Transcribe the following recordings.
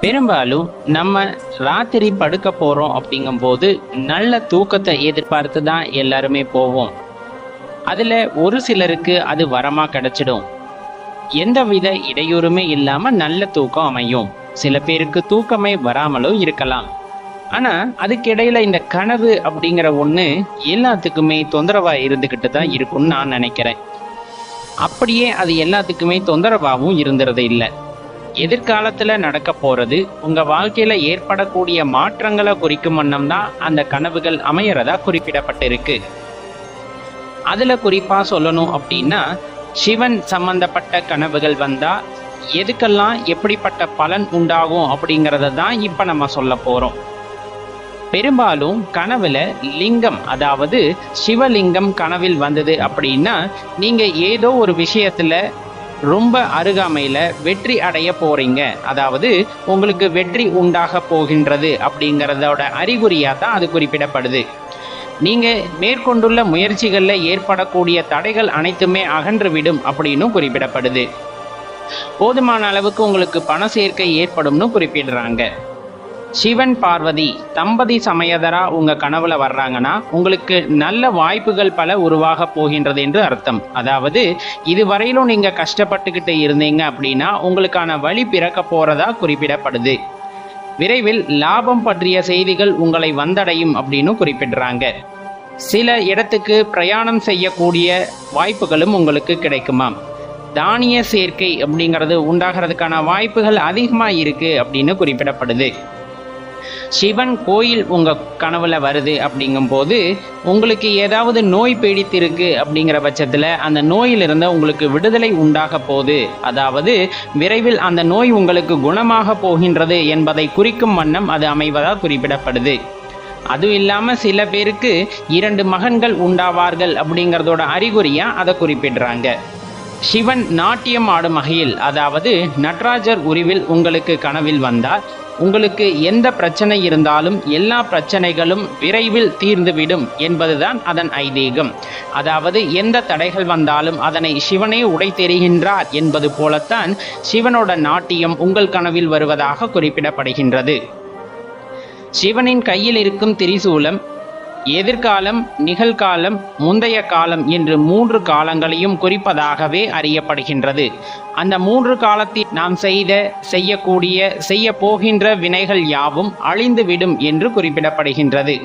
பெரும்பாலும் நம்ம ராத்திரி படுக்க போறோம் அப்படிங்கும்போது நல்ல தூக்கத்தை எதிர்பார்த்து தான் எல்லாருமே போவோம். அதுல ஒரு சிலருக்கு அது வரமா கிடைச்சிடும். எந்தவித இடையூறுமே இல்லாம நல்ல தூக்கம் அமையும். சில பேருக்கு தூக்கமே வராமலும் இருக்கலாம். ஆனா அதுக்கிடையில இந்த கனவு அப்படிங்கிற ஒண்ணு எல்லாத்துக்குமே தொந்தரவா இருந்துகிட்டு தான் இருக்கும்னு நான் நினைக்கிறேன். அப்படியே அது எல்லாத்துக்குமே தொந்தரவாகவும் இருந்துறது இல்லை. எதிர்காலத்துல நடக்க போறது உங்க வாழ்க்கையில ஏற்படக்கூடிய மாற்றங்களை குறிக்கும் வண்ணம் தான் அந்த கனவுகள் அமையறதா குறிப்பிடப்பட்டிருக்கு. அதுல குறிப்பா சொல்லணும் அப்படின்னா, சிவன் சம்பந்தப்பட்ட கனவுகள் வந்தா எதுக்கெல்லாம் எப்படிப்பட்ட பலன் உண்டாகும் அப்படிங்கறத தான் இப்ப நம்ம சொல்ல போறோம். பெரும்பாலும் கனவுல லிங்கம், அதாவது சிவலிங்கம் கனவில் வந்தது அப்படின்னா, நீங்க ஏதோ ஒரு விஷயத்துல ரொம்ப அருகாமையில வெற்றி அடைய போறீங்க, அதாவது உங்களுக்கு வெற்றி உண்டாக போகின்றது அப்படிங்கறதோட அறிகுறியா தான் அது குறிப்பிடப்படுது. நீங்க மேற்கொண்டுள்ள முயற்சிகள்ல ஏற்படக்கூடிய தடைகள் அனைத்துமே அகன்றுவிடும் அப்படின்னு குறிப்பிடப்படுது. போதுமான அளவுக்கு உங்களுக்கு பண சேர்க்கை ஏற்படும்னு குறிப்பிடுறாங்க. சிவன் பார்வதி தம்பதி சமயதரா உங்க கனவுல வர்றாங்கன்னா உங்களுக்கு நல்ல வாய்ப்புகள் பல உருவாக போகின்றது என்று அர்த்தம். அதாவது இதுவரையிலும் நீங்க கஷ்டப்பட்டுக்கிட்டு இருந்தீங்க அப்படின்னா உங்களுக்கான வழி பிறக்க போறதா குறிப்பிடப்படுது. விரைவில் லாபம் பற்றிய செய்திகள் உங்களை வந்தடையும் அப்படின்னு குறிப்பிடுறாங்க. சில இடத்துக்கு பிரயாணம் செய்யக்கூடிய வாய்ப்புகளும் உங்களுக்கு கிடைக்குமாம். தானிய சேர்க்கை அப்படிங்கிறது உண்டாகிறதுக்கான வாய்ப்புகள் அதிகமா இருக்கு அப்படின்னு குறிப்பிடப்படுது. சிவன் கோயில் உங்க கனவுல வருது அப்படிங்கும் போது உங்களுக்கு ஏதாவது நோய் பீடித்திருக்கு அப்படிங்கிற பட்சத்துல அந்த நோயிலிருந்து உங்களுக்கு விடுதலை உண்டாக போகுது, அதாவது விரைவில் அந்த நோய் உங்களுக்கு குணமாக போகின்றது என்பதை குறிக்கும் வண்ணம் அது அமைவதாக குறிப்பிடப்படுது. அதுவும் இல்லாம சில பேருக்கு 2 மகன்கள் உண்டாவார்கள் அப்படிங்கறதோட அறிகுறியா அதை குறிப்பிடுறாங்க. சிவன் நாட்டியம் ஆடும் வகையில், அதாவது நடராஜர் உருவில் உங்களுக்கு கனவில் வந்தால் உங்களுக்கு எந்த பிரச்சனை இருந்தாலும் எல்லா பிரச்சனைகளும் விரைவில் தீர்ந்துவிடும் என்பதுதான் அதன் ஐதீகம். அதாவது எந்த தடைகள் வந்தாலும் அதனை சிவனே உடை தெரிகின்றார் என்பது போலத்தான் சிவனோட நாட்டியம் உங்கள் கனவில் வருவதாக குறிப்பிடப்படுகின்றது. சிவனின் கையில் இருக்கும் திரிசூலம் எதிர்காலம், நிகழ்காலம், முந்தைய காலம் என்று 3 காலங்களையும் குறிப்பதாகவே அறியப்படுகின்றது. அந்த 3 காலத்தில் நாம் செய்ய போகின்ற வினைகள் யாவும் அழிந்துவிடும் என்று குறிப்பிடப்படுகின்றது.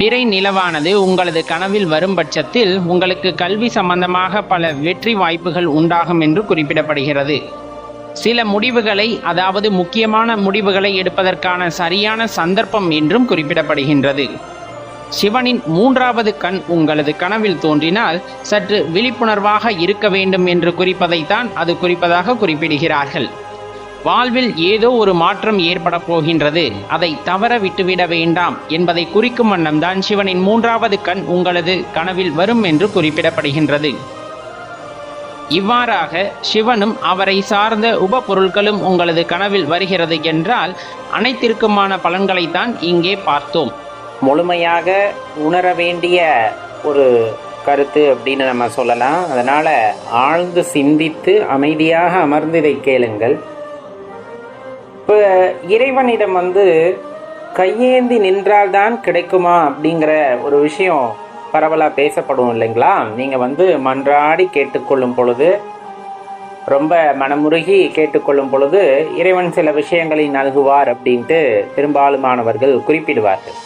பிறை நிலவானது உங்களது கனவில் வரும் பட்சத்தில் உங்களுக்கு கல்வி சம்பந்தமாக பல வெற்றி வாய்ப்புகள் உண்டாகும் என்று குறிப்பிடப்படுகிறது. சில முடிவுகளை, அதாவது முக்கியமான முடிவுகளை எடுப்பதற்கான சரியான சந்தர்ப்பம் என்றும் குறிப்பிடப்படுகின்றது. சிவனின் 3வது கண் உங்களது கனவில் தோன்றினால் சற்று விழிப்புணர்வாக இருக்க வேண்டும் என்று குறிப்பதைத்தான் அது குறிப்பதாக குறிப்பிடுகிறார்கள். வாழ்வில் ஏதோ ஒரு மாற்றம் ஏற்பட போகின்றது, அதை தவற விட்டுவிட வேண்டாம் என்பதை குறிக்கும் வண்ணம்தான் சிவனின் 3வது கண் உங்களது கனவில் வரும் என்று குறிப்பிடப்படுகின்றது. இவ்வாறாக சிவனும் அவரை சார்ந்த உப பொருட்களும் உங்களது கனவில் வருகிறது என்றால் அனைத்திற்குமான பலன்களைத்தான் இங்கே பார்த்தோம். முழுமையாக உணர வேண்டிய ஒரு கருத்து அப்படின்னு நம்ம சொல்லலாம். அதனால் ஆழ்ந்து சிந்தித்து அமைதியாக அமர்ந்து இதை கேளுங்கள். இப்போ இறைவனிடம் கையேந்தி நின்றால்தான் கிடைக்குமா அப்படிங்கிற ஒரு விஷயம் பரவலாக பேசப்படும் இல்லைங்களா? நீங்கள் மன்றாடி கேட்டுக்கொள்ளும் பொழுது, ரொம்ப மனமுருகி கேட்டுக்கொள்ளும் பொழுது இறைவன் சில விஷயங்களை நல்குவார் அப்படின்ட்டு பெரும்பாலுமானவர்கள் குறிப்பிடுவார்கள்.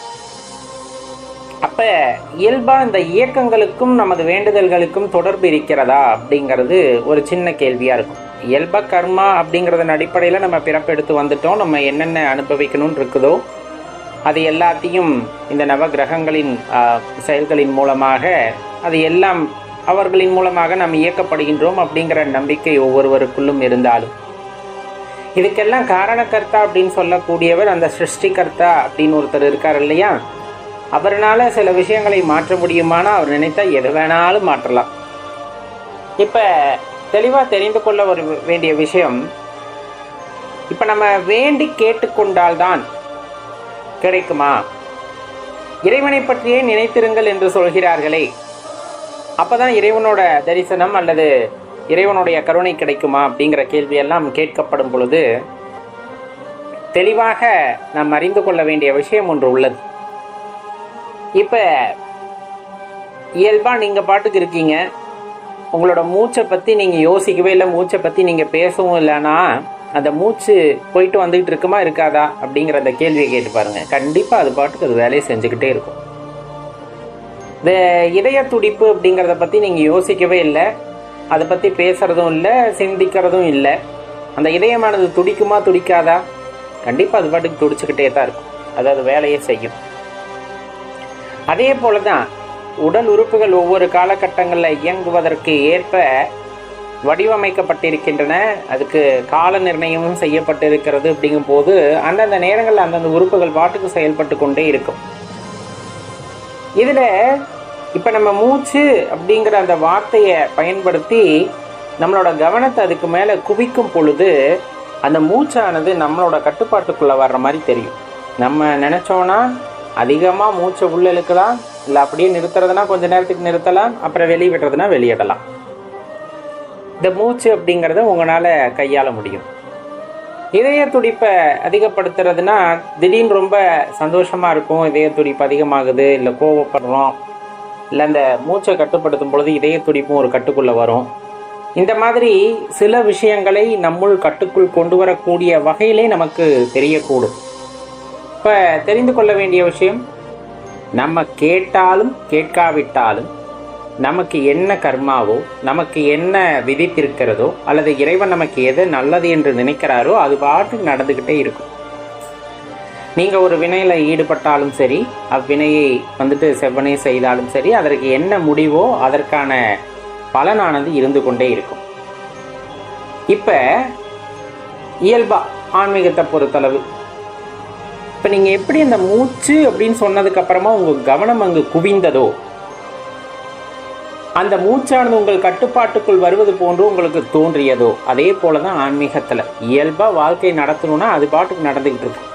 அப்போ இயல்பாக இந்த இயக்கங்களுக்கும் நமது வேண்டுதல்களுக்கும் தொடர்பு இருக்கிறதா அப்படிங்கிறது ஒரு சின்ன கேள்வியாக இருக்கும். இயல்ப கர்மா அப்படிங்கிறதன் அடிப்படையில் நம்ம பிறப்பெடுத்து வந்துட்டோம். நம்ம என்னென்ன அனுபவிக்கணும்னு இருக்குதோ அது எல்லாத்தையும் இந்த நவ கிரகங்களின் செயல்களின் மூலமாக, அது எல்லாம் அவர்களின் மூலமாக நாம் இயக்கப்படுகின்றோம் அப்படிங்கிற நம்பிக்கை ஒவ்வொருவருக்குள்ளும் இருந்தாலும், இதுக்கெல்லாம் காரணக்கர்த்தா அப்படின்னு சொல்லக்கூடியவர் அந்த சிருஷ்டிகர்த்தா அப்படின்னு ஒருத்தர் இருக்கார் இல்லையா? அவர்னால சில விஷயங்களை மாற்ற முடியுமானா அவர் நினைத்தா எது வேணாலும் மாற்றலாம். இப்போ தெளிவாக தெரிந்து கொள்ள வேண்டிய விஷயம், இப்போ நம்ம வேண்டி கேட்டுக்கொண்டால்தான் கிடைக்குமா? இறைவனை பற்றியே நினைத்திருங்கள் என்று சொல்கிறார்களே, அப்பதான் இறைவனோட தரிசனம் அல்லது இறைவனுடைய கருணை கிடைக்குமா அப்படிங்கிற கேள்வியெல்லாம் கேட்கப்படும் பொழுது தெளிவாக நாம் அறிந்து கொள்ள வேண்டிய விஷயம் ஒன்று உள்ளது. இப்போ இயல்பாக நீங்கள் பாட்டுக்கு இருக்கீங்க, உங்களோட மூச்சை பற்றி நீங்கள் யோசிக்கவே இல்லை, மூச்சை பற்றி நீங்கள் பேசவும் இல்லைன்னா அந்த மூச்சு போயிட்டு வந்துக்கிட்டு இருக்குமா இருக்காதா அப்படிங்கிற அந்த கேள்வியை கேட்டு பாருங்கள். கண்டிப்பாக அது பாட்டுக்கு அது வேலையை செஞ்சுக்கிட்டே இருக்கும். இந்த இதய துடிப்பு அப்படிங்கிறத பற்றி நீங்கள் யோசிக்கவே இல்லை, அதை பற்றி பேசுகிறதும் இல்லை, சிந்திக்கிறதும் இல்லை. அந்த இதயமானது துடிக்குமா துடிக்காதா? கண்டிப்பாக அது பாட்டுக்கு துடிச்சுக்கிட்டே தான் இருக்கும், அது வேலையை செய்யும். அதே போல தான் உடல் உறுப்புகள் ஒவ்வொரு காலகட்டங்களில் இயங்குவதற்கு ஏற்ப வடிவமைக்கப்பட்டிருக்கின்றன, அதுக்கு கால நிர்ணயமும் செய்யப்பட்டிருக்கிறது. அப்படிங்கும் போது அந்தந்த நேரங்களில் அந்தந்த உறுப்புகள் பாட்டுக்கு செயல்பட்டு கொண்டே இருக்கும். இதில் இப்போ நம்ம மூச்சு அப்படிங்கிற அந்த வார்த்தையை பயன்படுத்தி நம்மளோட கவனத்தை அதுக்கு மேலே குவிக்கும் பொழுது அந்த மூச்சானது நம்மளோட கட்டுப்பாட்டுக்குள்ளே வர்ற மாதிரி தெரியும். நம்ம நினச்சோன்னா அதிகமாக மூச்சை உள்ள இழுக்கலாம், இல்லை அப்படியே நிறுத்துறதுனா கொஞ்ச நேரத்துக்கு நிறுத்தலாம், அப்புறம் வெளியே விடுறதுனா வெளியிடலாம். இந்த மூச்சு அப்படிங்கிறத உங்களால் கையாள முடியும். இதய துடிப்பை அதிகப்படுத்துறதுனா திடீர்னு ரொம்ப சந்தோஷமாக இருக்கும், இதய துடிப்பு அதிகமாகுது, இல்லை கோவப்படுறோம், இல்லை அந்த மூச்சை கட்டுப்படுத்தும் பொழுது இதய துடிப்பும் ஒரு கட்டுக்குள்ளே வரும். இந்த மாதிரி சில விஷயங்களை நம்முள் கட்டுக்குள் கொண்டு வரக்கூடிய வகையிலே நமக்கு தெரியக்கூடும். இப்போ தெரிந்து கொள்ள வேண்டிய விஷயம், நம்ம கேட்டாலும் கேட்காவிட்டாலும் நமக்கு என்ன கர்மாவோ, நமக்கு என்ன விதித்திருக்கிறதோ, அல்லது இறைவன் நமக்கு எது நல்லது என்று நினைக்கிறாரோ அது பாட்டுக்கு நடந்துக்கிட்டே இருக்கும். நீங்கள் ஒரு வினையில் ஈடுபட்டாலும் சரி, அவ்வினையை செவ்வனே செய்தாலும் சரி, அதற்கு என்ன முடிவோ அதற்கான பலனானது இருந்து கொண்டே இருக்கும். இப்போ இயல்பா ஆன்மீகத்தை பொறுத்தளவு இப்போ நீங்கள் எப்படி அந்த மூச்சு அப்படின்னு சொன்னதுக்கப்புறமா உங்கள் கவனம் அங்கு குவிந்ததோ, அந்த மூச்சானது உங்கள் கட்டுப்பாட்டுக்குள் வருவது போன்று உங்களுக்கு தோன்றியதோ, அதே போல தான் ஆன்மீகத்தில் இயல்பாக வாழ்க்கை நடத்தணும்னா அது பாட்டுக்கு நடந்துக்கிட்டு இருக்கு.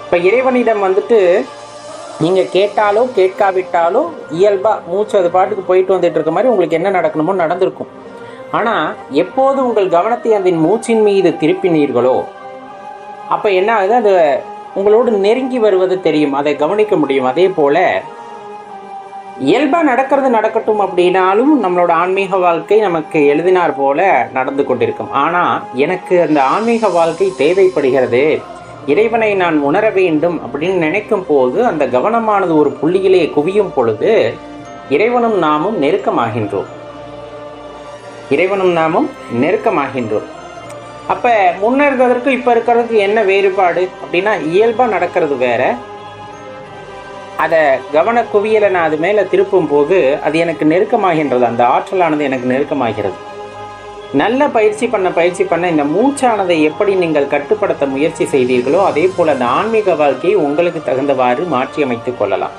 இப்போ இறைவனிடம் நீங்கள் கேட்டாலோ கேட்காவிட்டாலோ இயல்பாக மூச்சு அது பாட்டுக்கு போயிட்டு வந்துட்டு இருக்க மாதிரி உங்களுக்கு என்ன நடக்கணுமோ நடந்திருக்கும். ஆனால் எப்போது உங்கள் கவனத்தை அந்த மூச்சின் மீது திருப்பினீர்களோ அப்போ என்ன ஆகுது, அது உங்களோடு நெருங்கி வருவது தெரியும், அதை கவனிக்க முடியும். அதே போல் இயல்பாக நடக்கிறது நடக்கட்டும் அப்படின்னாலும் நம்மளோட ஆன்மீக வாழ்க்கை நமக்கு எழுதினார் போல நடந்து கொண்டிருக்கும். ஆனால் எனக்கு அந்த ஆன்மீக வாழ்க்கை தேவைப்படுகிறது, இறைவனை நான் உணர வேண்டும் அப்படின்னு நினைக்கும் போது அந்த கவனமானது ஒரு புள்ளியிலே குவியும் பொழுது இறைவனும் நாமும் நெருக்கமாகின்றோம். அப்போ முன்ன இருக்கிறதுக்கு இப்போ இருக்கிறதுக்கு என்ன வேறுபாடு அப்படின்னா, இயல்பாக நடக்கிறது வேற, அதை கவன குவியலை நான் அது மேலே திருப்பும் போது அது எனக்கு நெருக்கமாகின்றது, அந்த ஆற்றலானது எனக்கு நெருக்கமாகிறது. நல்ல பயிற்சி பண்ண இந்த மூச்சானதை எப்படி நீங்கள் கட்டுப்படுத்த முயற்சி செய்தீர்களோ அதே போல் அந்த ஆன்மீக வாழ்க்கையை உங்களுக்கு தகுந்தவாறு மாற்றி அமைத்துக் கொள்ளலாம்.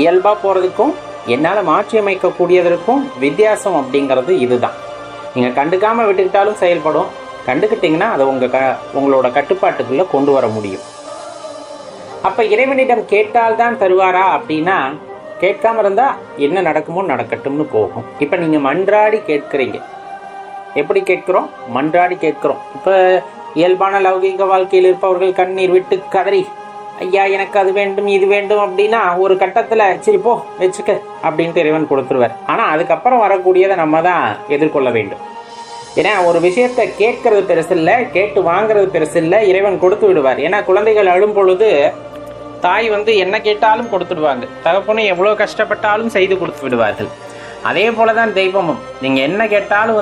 இயல்பாக போகிறதுக்கும் என்னால் மாற்றி அமைக்கக்கூடியதற்கும் வித்தியாசம் அப்படிங்கிறது இதுதான். நீங்கள் கண்டுக்காமல் விட்டுக்கிட்டாலும் செயல்படும், கண்டுக்கிட்டிங்கன்னா அதை உங்களோட கட்டுப்பாட்டுக்குள்ளே கொண்டு வர முடியும். அப்போ இறைவனிடம் கேட்டால்தான் தருவாரா அப்படின்னா, கேட்காம இருந்தால் என்ன நடக்குமோ நடக்கட்டும்னு போகும். இப்போ நீங்கள் மன்றாடி கேட்குறீங்க. எப்படி கேட்குறோம்? மன்றாடி கேட்குறோம். இப்போ இயல்பான லௌகீக வாழ்க்கையில் இருப்பவர்கள் கண்ணீர் விட்டு கதறி, ஐயா எனக்கு அது வேண்டும் இது வேண்டும் அப்படின்னா ஒரு கட்டத்தில் சரி போ வச்சுக்க அப்படின்ட்டு இறைவன் கொடுத்துருவார். ஆனால் அதுக்கப்புறம் வரக்கூடியதை நம்ம தான் எதிர்கொள்ள வேண்டும். ஏன்னா ஒரு விஷயத்தை கேட்கறது பெருசு இல்லை, கேட்டு வாங்கிறது பெருசு இல்லை, இறைவன் கொடுத்து விடுவார். ஏன்னா குழந்தைகள் அழும் பொழுது தாய் என்ன கேட்டாலும் கொடுத்துடுவாங்க, தகப்பனும் எவ்வளோ கஷ்டப்பட்டாலும் செய்து கொடுத்து விடுவார்கள். அதே போல தான் தெய்வமும், நீங்கள் என்ன கேட்டாலும்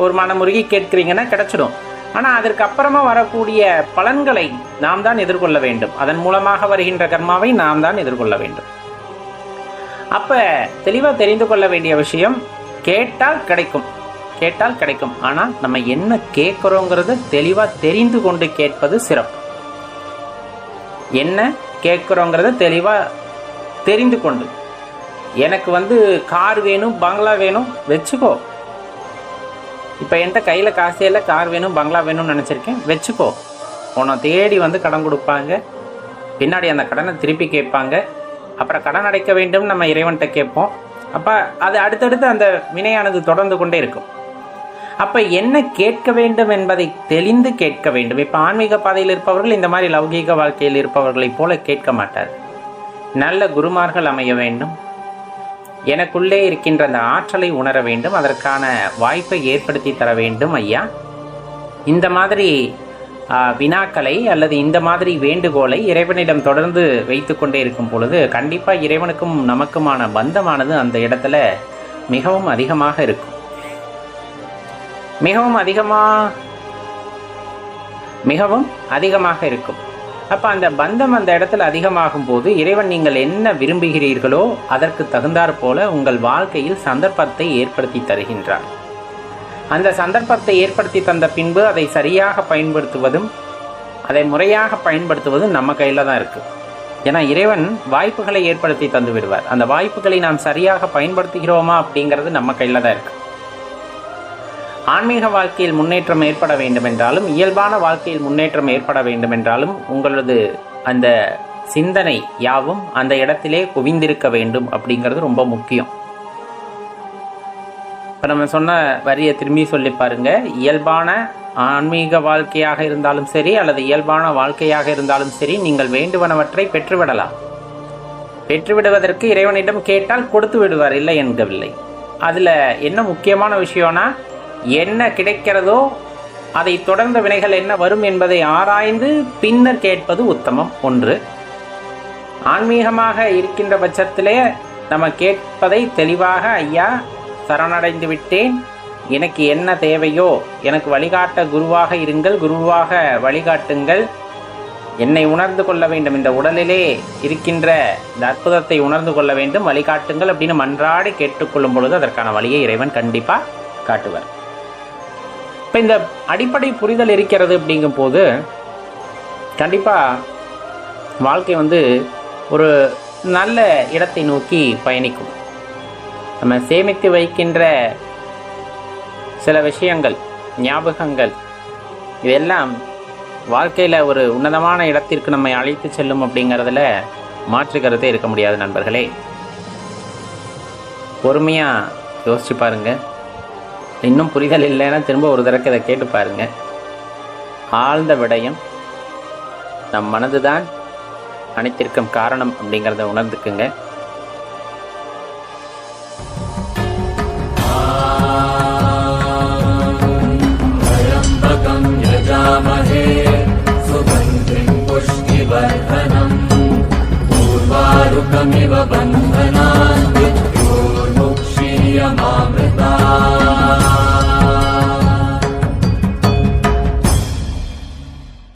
ஒரு மனமுருகி கேட்குறீங்கன்னா கிடைச்சிடும். ஆனால் அதற்கு அப்புறமா வரக்கூடிய பலன்களை நாம் தான் எதிர்கொள்ள வேண்டும், அதன் மூலமாக வருகின்ற கர்மாவை நாம் தான் எதிர்கொள்ள வேண்டும். அப்போ தெளிவாக தெரிந்து கொள்ள வேண்டிய விஷயம், கேட்டால் கிடைக்கும். ஆனால் நம்ம என்ன கேட்குறோங்கிறது தெளிவாக தெரிந்து கொண்டு கேட்பது சிறப்பு. என்ன கேட்குறோங்கிறத தெளிவாக தெரிந்து கொண்டு, எனக்கு கார் வேணும் பங்களா வேணும் வச்சுக்கோ, இப்போ என்கிட்ட கையில் காசே இல்லை, கார் வேணும் பங்களா வேணும்னு நினச்சிருக்கேன் வச்சுக்கோ. உன்னை தேடி கடன் கொடுப்பாங்க, பின்னாடி அந்த கடனை திருப்பி கேட்பாங்க, அப்புறம் கடன் அடைக்க வேண்டும் நம்ம இறைவன்கிட்ட கேட்போம். அப்போ அது அடுத்தடுத்து அந்த வினையானது தொடர்ந்து கொண்டே இருக்கும். அப்ப என்ன கேட்க வேண்டும் என்பதை தெளிந்து கேட்க வேண்டும். இப்ப ஆன்மீக பாதையில் இருப்பவர்கள் இந்த மாதிரி லௌகீக வாழ்க்கையில் இருப்பவர்களைப் போல கேட்க மாட்டார். நல்ல குருமார்கள் அமைய வேண்டும், எனக்குள்ளே இருக்கின்ற அந்த ஆற்றலை உணர வேண்டும், அதற்கான வாய்ப்பை ஏற்படுத்தி தர வேண்டும் ஐயா. இந்த மாதிரி வினாக்களை அல்லது இந்த மாதிரி வேண்டுகோளை இறைவனிடம் தொடர்ந்து வைத்து கொண்டே இருக்கும் பொழுது கண்டிப்பா இறைவனுக்கும் நமக்குமான பந்தமானது அந்த இடத்துல மிகவும் அதிகமாக இருக்கும். மிகவும் அதிகமாக இருக்கும். அப்ப அந்த பந்தம் அந்த இடத்துல அதிகமாகும் போது இறைவன் நீங்கள் என்ன விரும்புகிறீர்களோ அதற்கு தகுந்தாற் போல உங்கள் வாழ்க்கையில் சந்தர்ப்பத்தை ஏற்படுத்தி தருகின்றார். அந்த சந்தர்ப்பத்தை ஏற்படுத்தி தந்த பின்பு அதை சரியாக பயன்படுத்துவதும் அதை முறையாக பயன்படுத்துவதும் நம்ம கையில தான் இருக்கு. ஏன்னா இறைவன் வாய்ப்புகளை ஏற்படுத்தி தந்து விடுவார். அந்த வாய்ப்புகளை நாம் சரியாக பயன்படுத்துகிறோமா அப்படிங்கிறது நம்ம கையில தான் இருக்கு. ஆன்மீக வாழ்க்கையில் முன்னேற்றம் ஏற்பட வேண்டும் என்றாலும், இயல்பான வாழ்க்கையில் முன்னேற்றம் ஏற்பட வேண்டும் என்றாலும் உங்களது அந்த சிந்தனை யாவும் அந்த இடத்திலே குவிந்திருக்க வேண்டும் அப்படிங்கிறது ரொம்ப முக்கியம். இப்போ நம்ம சொன்ன வரியை திரும்பி சொல்லி பாருங்க. இயல்பான ஆன்மீக வாழ்க்கையாக இருந்தாலும் சரி அல்லது இயல்பான வாழ்க்கையாக இருந்தாலும் சரி, நீங்கள் வேண்டுவனவற்றை பெற்றுவிடலாம். பெற்றுவிடுவதற்கு இறைவனிடம் கேட்டால் கொடுத்து விடுவார், இல்லை என்கவில்லை. அதில் என்ன முக்கியமான விஷயம்னா, என்ன கிடைக்கிறதோ அதை தொடர்ந்த வினைகள் என்ன வரும் என்பதை ஆராய்ந்து பின்னர் கேட்பது உத்தமம். ஒன்று, ஆன்மீகமாக இருக்கின்ற பட்சத்திலே நம்ம கேட்பதை தெளிவாக, ஐயா சரணடைந்து விட்டேன், எனக்கு என்ன தேவையோ எனக்கு வழிகாட்ட குருவாக இருங்கள், குருவாக வழிகாட்டுங்கள், என்னை உணர்ந்து கொள்ள வேண்டும், இந்த உடலிலே இருக்கின்ற இந்த அற்புதத்தை உணர்ந்து கொள்ள வேண்டும், வழிகாட்டுங்கள் அப்படின்னு மன்றாடி கேட்டுக்கொள்ளும் பொழுது அதற்கான வழியை இறைவன் கண்டிப்பாக காட்டுவார். இப்போ இந்த அடிப்படை புரிதல் இருக்கிறது அப்படிங்கும் போது கண்டிப்பாக வாழ்க்கை ஒரு நல்ல இடத்தை நோக்கி பயணிக்கும். நம்ம சேமித்து வைக்கின்ற சில விஷயங்கள், ஞாபகங்கள், இதெல்லாம் வாழ்க்கையில் ஒரு உன்னதமான இடத்திற்கு நம்மை அழைத்து செல்லும் அப்படிங்கிறதுல மாற்றுக்கிறதே இருக்க முடியாது நண்பர்களே. பொறுமையாக யோசிச்சு பாருங்கள். இன்னும் புரிதல் இல்லைன்னா திரும்ப ஒரு தடவை இதை கேட்டு பாருங்க. ஆழ்ந்த விடயம் நம் மனதுதான் அனைத்திற்கும் காரணம் அப்படிங்கிறத உணர்ந்துக்குங்க. सुगन्धिं पुष्टिवर्धनम् पूर्वारुकमिव बन्धुम्